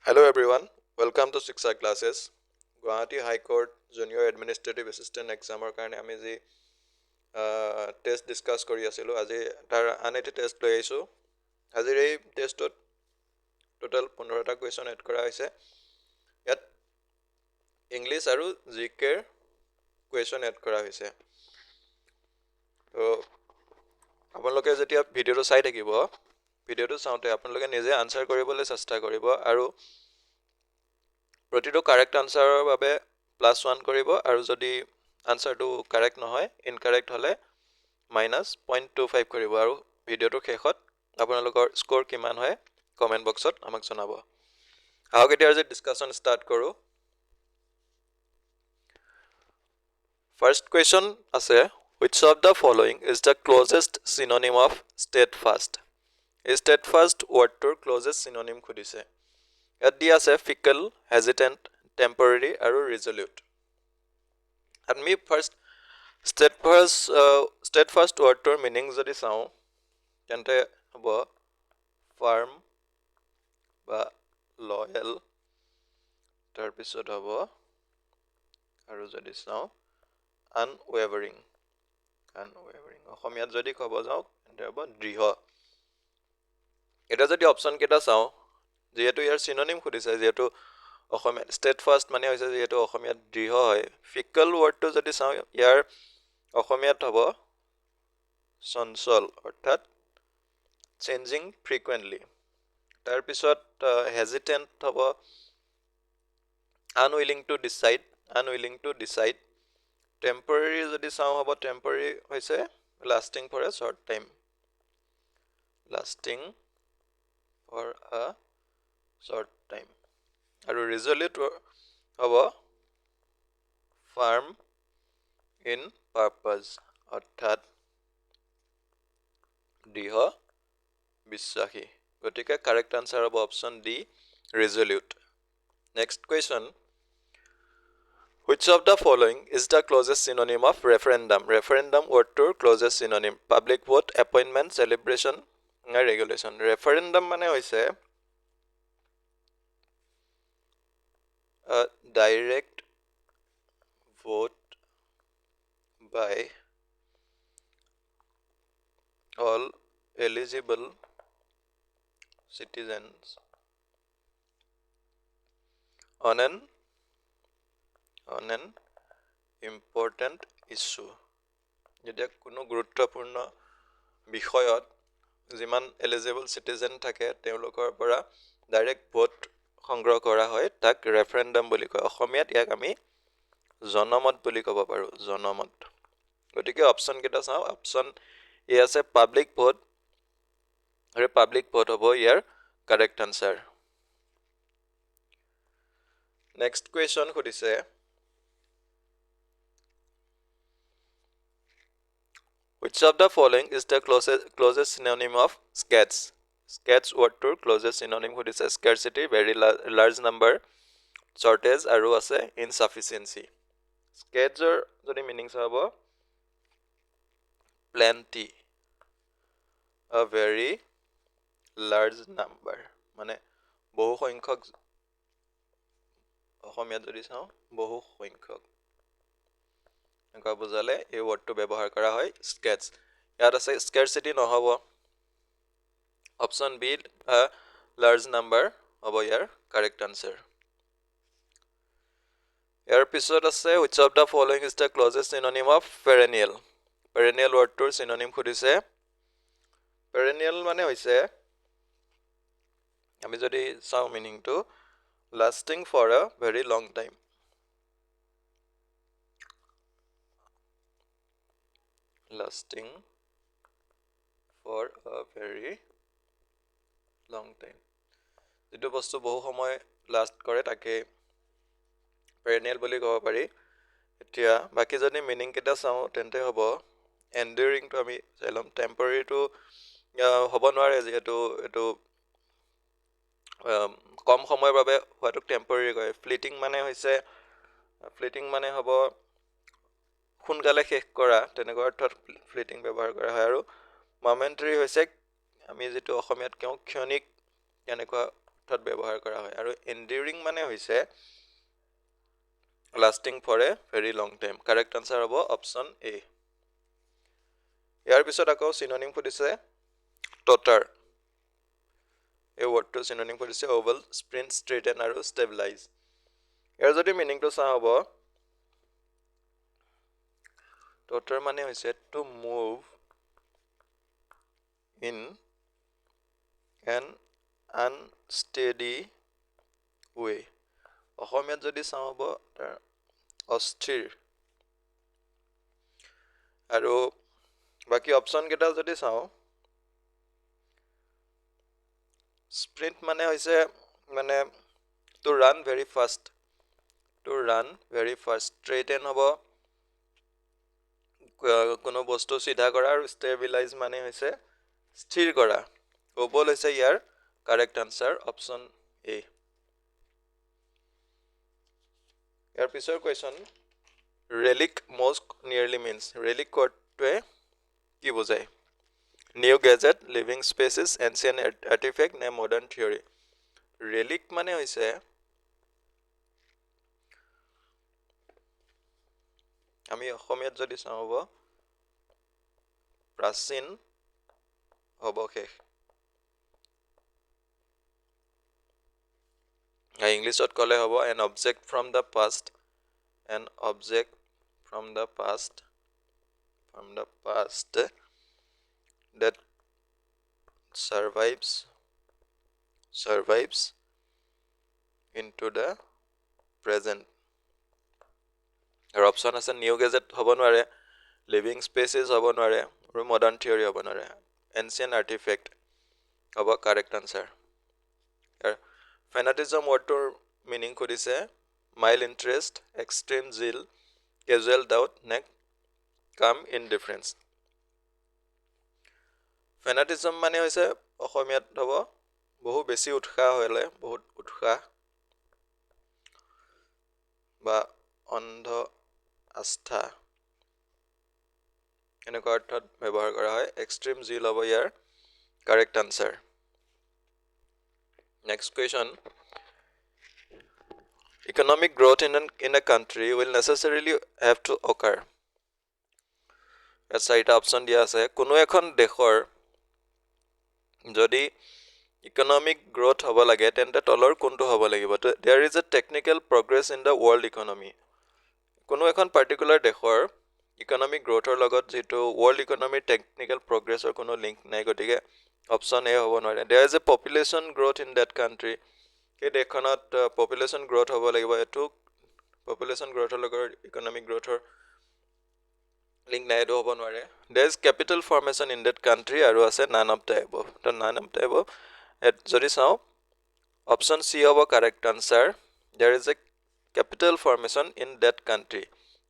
Hello everyone, welcome to Shiksha classes. Guwahati High Court Junior Administrative Assistant exaমৰ কাৰণে আমি যি test discuss কৰি আছিলোঁ আজি তাৰ আন এটি টেষ্ট লৈ আহিছোঁ। আজিৰ এই টেষ্টত টোটেল 15টা কুৱেশ্যন এড কৰা হৈছে। ইয়াত ইংলিছ আৰু জি কেৰ কুৱেশ্যন এড কৰা হৈছে। তো আপোনালোকে যেতিয়া ভিডিঅ'টো চাই থাকিব, ভিডিঅ'টো চাওঁতে আপোনালোকে নিজে আনচাৰ কৰিবলৈ চেষ্টা কৰিব আৰু প্ৰতিটো কাৰেক্ট আনচাৰৰ বাবে +1 কৰিব আৰু যদি আনচাৰটো কাৰেক্ট নহয়, ইনকাৰেক্ট হ'লে -0.25 কৰিব আৰু ভিডিঅ'টোৰ শেষত আপোনালোকৰ স্ক'ৰ কিমান হয় কমেণ্ট বক্সত আমাক জনাব। আহক এতিয়া আজি ডিছকাশ্যন ষ্টাৰ্ট কৰোঁ। ফাৰ্ষ্ট কুৱেশ্যন আছে, which of the following is the closest synonym of steadfast? এই steadfast ৱৰ্ডটোৰ closest synonym সুধিছে। ইয়াত দিয়া আছে fickle, hesitant, temporary আৰু resolute। আমি ফাৰ্ষ্ট steadfast ৱৰ্ডটোৰ মিনিং যদি চাওঁ তেন্তে হ'ব ফাৰ্ম বা লয়েল, তাৰপিছত হ'ব আৰু যদি চাওঁ আনৱেভাৰিং। অসমীয়াত যদি ক'ব যাওঁ তেন্তে হ'ব দৃঢ়। এতিয়া যদি অপশ্যন কেইটা চাওঁ, যিহেতু ইয়াৰ চিননিম সুধিছে, যিহেতু অসমীয়াত steadfast মানে হৈছে যিহেতু অসমীয়াত দৃঢ় হয়। ফিকল ৱৰ্ডটো যদি চাওঁ ইয়াৰ অসমীয়াত হ'ব চঞ্চল অৰ্থাৎ চেঞ্জিং ফ্ৰিকুৱেণ্টলি। তাৰপিছত হেজিটেণ্ট হ'ব আনউইলিং টু ডিচাইড। টেম্পৰেৰী যদি চাওঁ হ'ব টেম্পৰেৰী হৈছে lasting for a short time. আৰু ৰিজলিউট হ'ব ফাৰ্ম ইন পাৰ্পাজ অৰ্থাৎ দৃঢ় বিশ্বাসী। গতিকে কাৰেক্ট আনচাৰ হ'ব option D, resolute. Next question, which of the following is the closest synonym of referendum? Referendum ৱৰ্ডটোৰ closest synonym public vote, appointment, celebration, regulation. Referendum মানে হৈছে direct vote by all eligible citizens on an important issue. যেতিয়া কোনো গুৰুত্বপূৰ্ণ বিষয়ত যিমান eligible citizen থাকে তেওঁলোকৰ পৰা ডাইৰেক্ট ভোট সংগ্ৰহ কৰা হয়, তাক ৰেফাৰেণ্ডাম বুলি কয়। অসমীয়াত ইয়াক আমি জনমত বুলি ক'ব পাৰোঁ, জনমত। গতিকে অপশ্যন কেইটা চাওঁ। অপশ্যন এ আছে পাব্লিক ভোট, আৰু পাব্লিক ভোট হ'ব ইয়াৰ কাৰেক্ট আনচাৰ। নেক্সট কুৱেশ্যন সুধিছে, which of the following is the closest synonym of sketch? Sketch ৱৰ্ডটোৰ closest synonym সুধিছে scarcity, very large number, shortage আৰু আছে insufficiency. Sketchৰ যদি মিনিং চাব plenty, a very large number মানে বহু সংখ্যক। অসমীয়াত যদি চাওঁ বহু সংখ্যক এনেকুৱা বুজালে এই ৱৰ্ডটো ব্যৱহাৰ কৰা হয় স্কেটছ। ইয়াত আছে স্কেৰচিটি নহ'ব, অপশ্যন বি লাৰ্জ নাম্বাৰ হ'ব ইয়াৰ কাৰেক্ট আনচাৰ। ইয়াৰ পিছত আছে which of the following is the closest synonym of perennial? Perennial ৱৰ্ডটোৰ চিননিম সুধিছে। perennial মানে হৈছে, আমি যদি চাওঁ মিনিংটো, lasting for a very long time. Lasting for a very long time, যিটো বস্তু বহু সময় লাষ্ট কৰে তাকে পেৰেনিয়েল বুলি ক'ব পাৰি। এতিয়া বাকী যদি মিনিং কেইটা চাওঁ তেন্তে হ'ব এনডিউৰিংটো আমি চাই ল'ম। টেম্পৰেৰীটো হ'ব নোৱাৰে, যিহেতু এইটো কম সময়ৰ বাবে হোৱাটোক টেম্পৰেৰী কয়। ফ্লিটিং মানে হ'ব সোনকালে শেষ কৰা, তেনেকুৱা অৰ্থত ফ্লিটিং ব্যৱহাৰ কৰা হয়। আৰু মমেণ্টাৰী হৈছে আমি যিটো অসমীয়াত কওঁ ক্ষণিক, তেনেকুৱা অৰ্থত ব্যৱহাৰ কৰা হয় আৰু এন্ডিউৰিং মানে হৈছে lasting for a very long time correct answer হ'ব অপশ্যন এ ইয়াৰ পিছত আকৌ চিনোনিম সুধিছে টটাৰ এই ৱৰ্ডটো চিনোনিম সুধিছে ওভেল স্প্ৰিন্ট ষ্ট্ৰেইটেন আৰু ষ্টেবিলাইজ ইয়াৰ যদি মিনিংটো চাওঁ হ'ব টটাৰ মানে হৈছে to move in an unsteady way অসমীয়াত যদি চাওঁ হ'ব তাৰ অস্থিৰ আৰু বাকি অপচন কেইটা যদি চাওঁ স্প্ৰিন্ট মানে হৈছে মানে টু ৰান ভেৰি ফাষ্ট ষ্ট্ৰেইটেন হ'ব কোনো বস্তু সিধা কৰা আৰু ষ্টেবিলাইজ মানে হৈছে স্থিৰ কৰা ওভল হৈছে ইয়াৰ কাৰেক্ট আনসাৰ অপশ্যন এ ইয়াৰ পিছৰ question relic most nearly means relic কোডটোৱে কি বুজায় new gadget living species ancient artifact নে মডাৰ্ণ থিয়ৰী ৰেলিক মানে হৈছে আমি অসমীয়াত যদি চাওঁ হ'ব প্ৰাচীন অৱশেষ ইংলিছত ক'লে হ'ব an object from the past that survives into the present আৰু অপশ্যন আছে নিউ গেজেট হ'ব নোৱাৰে লিভিং স্পেচিছ হ'ব নোৱাৰে আৰু মডাৰ্ণ থিয়ৰী হ'ব নোৱাৰে এনচিয়েন্ট আৰ্টিফেক্ট হ'ব কাৰেক্ট আনসাৰ ফেনাটিজম ৱৰ্ডটোৰ মিনিং সুধিছে মাইল্ড ইণ্টাৰেষ্ট এক্সট্ৰিম জিল কেজুৱেল ডাউট নে কাম ইনডিফাৰেঞ্চ ফেনাটিজম মানে হৈছে অসমীয়াত হ'ব বহু বেছি উৎসাহ হ'লে বহুত উৎসাহ বা অন্ধ আস্থা এনেকুৱা অৰ্থত ব্যৱহাৰ কৰা হয় এক্সট্ৰিম জিল হ'ব ইয়াৰ correct answer next question economic growth in a country will necessarily have to occur চাৰিটা অপশ্যন দিয়া আছে কোনো এখন দেশৰ যদি ইকনমিক গ্ৰোথ হ'ব লাগে তেন্তে তলৰ কোনটো হ'ব লাগিব there is a technical progress in the world economy কোনো এখন পাৰ্টিকুলাৰ দেশৰ ইকনমিক গ্ৰোথৰ লগত যেটো world economy technical progressৰ কোনো লিংক নাই গতিকে অপশ্যন এ হ'ব নোৱাৰে there is a population growth in that country এই দেশখনত পপুলেশ্যন গ্ৰোথ হ'ব লাগিব এটো পপুলেশ্যন গ্ৰোথৰ লগত ইকনমিক গ্ৰোথৰ লিংক নাই হ'ব নোৱাৰে there is capital formation in that country আৰু আছে none of the above তো none of the above যদি চাওঁ অপশ্যন সি হ'ব correct answer there is a capital formation in that country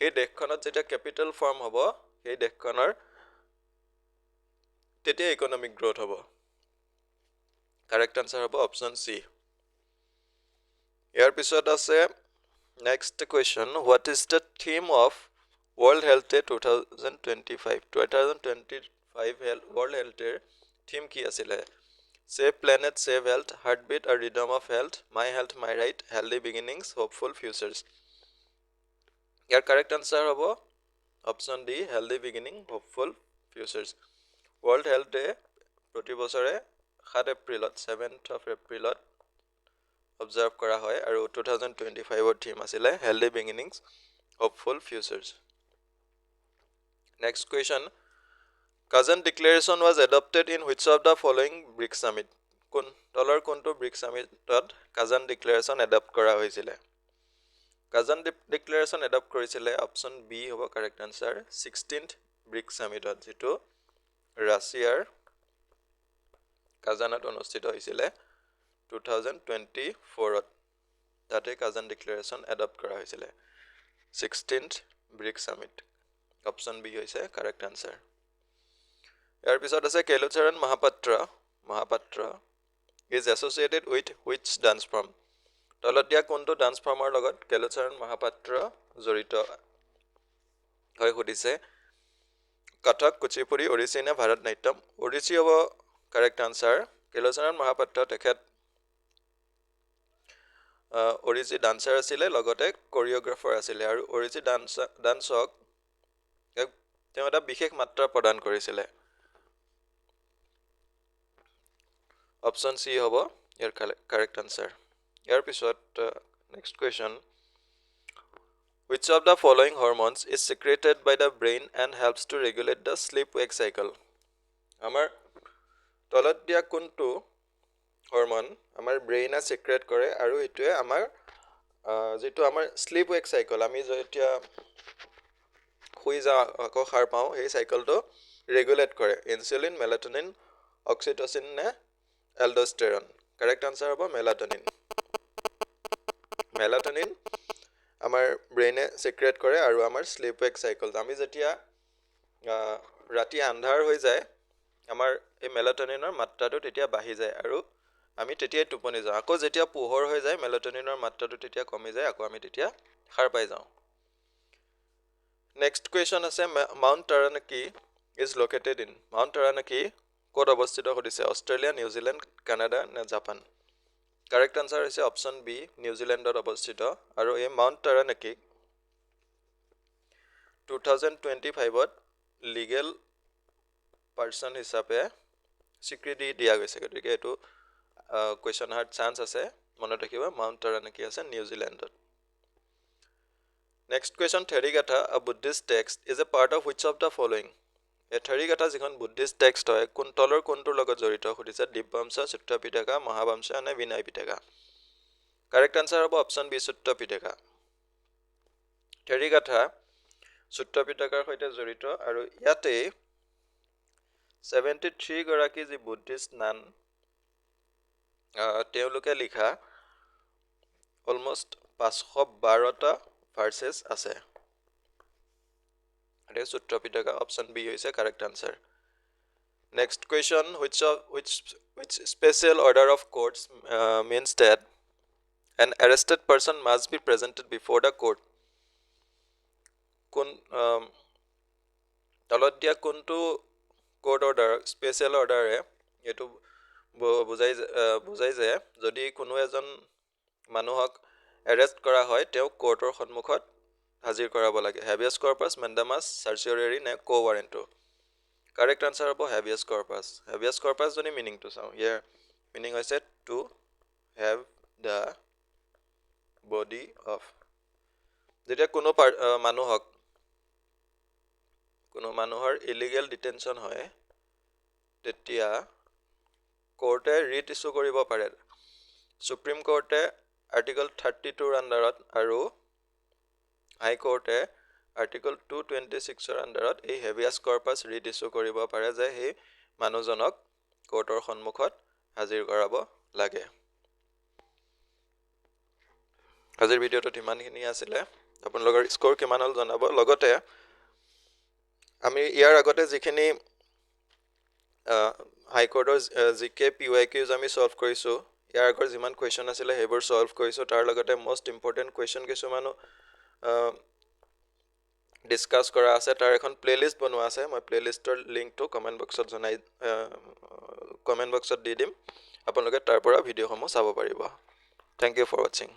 এই দেশখনত যেতিয়া ক্যাপিটাল ফৰ্ম হ'ব এই দেশখনৰ তেতিয়া ইকনমিক গ্ৰোথ হ'ব কাৰেক্ট আনসাৰ হ'ব অপশ্যন সি ইয়াৰ পিছত আছে next question what is the theme of World Health Day 2025 World Health Day theme কি আছিলে Save Planet Save Health Heartbeat a Rhythm of Health My Health My Right Healthy Beginnings Hopeful Futures year correct answer হ'ব option D Healthy Beginning Hopeful Futures World Health Day প্ৰতি বছৰে 7 এপ্ৰিলত 7th of এপ্ৰিলত observe কৰা হয় আৰু 2025 ৰ theme আছিলে Healthy Beginnings Hopeful Futures Next question Kazan Declaration was adopted in which of the following BRICS Summit তলৰ কোনটো BRICS Summitত Kazan Declaration adopt কৰা হৈছিলে Kazan Declaration adopt কৰিছিলে অপশ্যন বি হ'ব কাৰেক্ট আনসাৰ 16th BRICS Summitত যেটো ৰাছিয়াৰ কাজানত অনুষ্ঠিত হৈছিলে 2024ত তাতে Kazan Declaration adopt কৰা হৈছিলে 16th BRICS Summit option B হৈছে কাৰেক্ট আনসাৰ ইয়াৰ পিছত আছে কেলুচাৰণ Mohapatra is associated with which dance form তলত দিয়া কোনটো ডান্স ফৰ্মৰ লগত কেলুচাৰণ মহাপাত্ৰ জড়িত হয় সুধিছে কথক কুচিপুড়ি ওড়িশি নে ভাৰতনাট্যম ওড়িশি হ'ব কাৰেক্ট আনসাৰ কেলুচাৰণ মহাপাত্ৰ তেখেত অৰিজি ডান্সাৰ আছিলে লগতে কোৰিঅ'গ্ৰাফাৰ আছিলে আৰু অৰিজি ডান্সক তেওঁ এটা বিশেষ মাত্ৰা প্ৰদান কৰিছিলে অপশ্যন চি হ'ব ইয়াৰ কাৰেক্ট আনসাৰ ইয়াৰ পিছত next question which of the following hormones is secreted by the brain and helps to regulate the sleep wake cycle আমাৰ তলত দিয়া কোনটো হৰমন আমাৰ ব্ৰেইনে সিক্ৰেট কৰে আৰু এটোৱে আমাৰ যেটো আমাৰ স্লিপ ৱেক সাইকেল আমি যেতিয়া শুই যা আকৌ সাৰ পাওঁ এই সাইকেলটো ৰেগুলেট কৰে ইনসুলিন মেলাটোনিন অক্সিটোসিন নে এলডোস্টেৰন কাৰেক্ট আনসাৰ হ'ব মেলাটোনিন আমাৰ ব্ৰেইনে সিক্ৰেট কৰে আৰু আমাৰ স্লিপ ৱেক সাইকেল আমি যেতিয়া ৰাতি আন্ধাৰ হৈ যায় আমাৰ এই মেলাটোনিনৰ মাত্ৰাটো তেতিয়া বাঢ়ি যায় আৰু আমি তেতিয়াই টোপনি যাওঁ আকৌ যেতিয়া পোহৰ হৈ যায় মেলাটোনিনৰ মাত্ৰাটো তেতিয়া কমি যায় আকৌ আমি তেতিয়া সাৰ পাই যাওঁ নেক্সট কুৱেশ্যন আছে mount Taranaki is located in mount Taranaki ক'ত অৱস্থিত সুধিছে অষ্ট্ৰেলিয়া নিউজিলেণ্ড কানাডা নে জাপান কাৰেক্ট আনসাৰ হৈছে অপশ্যন বি নিউজিলেণ্ডত অৱস্থিত আৰু এই মাউণ্ট টাৰানাকি 2025ত লিগেল পাৰ্সন হিচাপে স্বীকৃতি দিয়া গৈছে গতিকে এটো কুৱেশ্যন হাৰ্ড চান্স আছে মনত ৰাখিবা মাউণ্ট টাৰানাকি আছে নিউজিলেণ্ডত next question Therigatha a buddhist text is a part of which of the following এই থেৰিগাথা যিখন বুদ্ধিষ্ট টেক্সট হয় কোন তলৰ কোনটোৰ লগত জড়িত সুধিছে দিব্যাংশ সূত্ৰ পিটকা মহাবংশ নে বিনয় পিটকা কাৰেক্ট আনসাৰ হ'ব অপশ্যন বি সূত্ৰ পিটকা থেৰিগাথা সূত্ৰ পিটকাৰ সৈতে জড়িত আৰু ইয়াতে 73 গৰাকী যি বুদ্ধিষ্ট নান তেওঁলোকে লিখা অলমোস্ট 512টা ভাৰ্সেস আছে আৰু সূত্ৰ পিটকা অপশ্যন বি হৈছে correct answer next question which special order of courts means that an arrested person must be presented before the court কোন তলত দিয়া কোনটো কোৰ্ট অৰ্ডাৰ স্পেশাল অৰ্ডাৰে এটো বুজাই যে যদি কোনো এজন মানুহক এৰেষ্ট কৰা হয় তেওঁ কোৰ্টৰ সন্মুখত হাজিৰ কৰাব লাগে হেবিয়াস কৰ্পাছ মেন্ডামাছ সাৰ্চিয়ৰী নে কো ৱাৰেণ্টো কাৰেক্ট আনসাৰ হ'ব হেবিয়াস কৰ্পাছ জনি মিনিংটো চাওঁ ইয়াৰ মিনিং হৈছে to have the body of যেতিয়া কোনো মানুহৰ ইলিগেল ডিটেনশন হয় তেতিয়া কোৰ্টে ৰিট ইস্যু কৰিব পাৰে সুপ্ৰিম কোৰ্টে আৰ্টিকল 32 আন্ডাৰত আৰু হাই কোৰ্টে আৰ্টিকল 226 আন্ডাৰত এই হেবিয়াস কৰ্পাছ ৰিট ইস্যু কৰিব পাৰে যে এই মানুহজনক কোৰ্টৰ সন্মুখত হাজিৰ কৰাব লাগে আজিৰ ভিডিঅ'টো ইমানখিনি আছিল আপোনালোকৰ স্কোৰ কিমান হল জনাব লগতে আমি ইয়াৰ আগতে যিখিনি হাই কোৰ্টৰ জিকে পিওয়াইকিউজ আমি সলভ কৰিছো ইয়াৰ আগৰ যিমান কোৱেশ্চন আছিল হেবোৰ সলভ কৰিছো তাৰ লগতে মোস্ট ইম্পৰ্টেন্ট কোৱেশ্চন কিছুমানো ডিসকাস কৰা আছে তাৰ এখন প্লেলিষ্ট বনোৱা আছে মই প্লেলিষ্টৰ লিংকটো কমেন্ট বক্সত দি দিম আপোনালোকে তাৰ পৰা ভিডিঅ'সমূহ চাব পাৰিব থ্যাংক ইউ ফৰ ওয়াচিং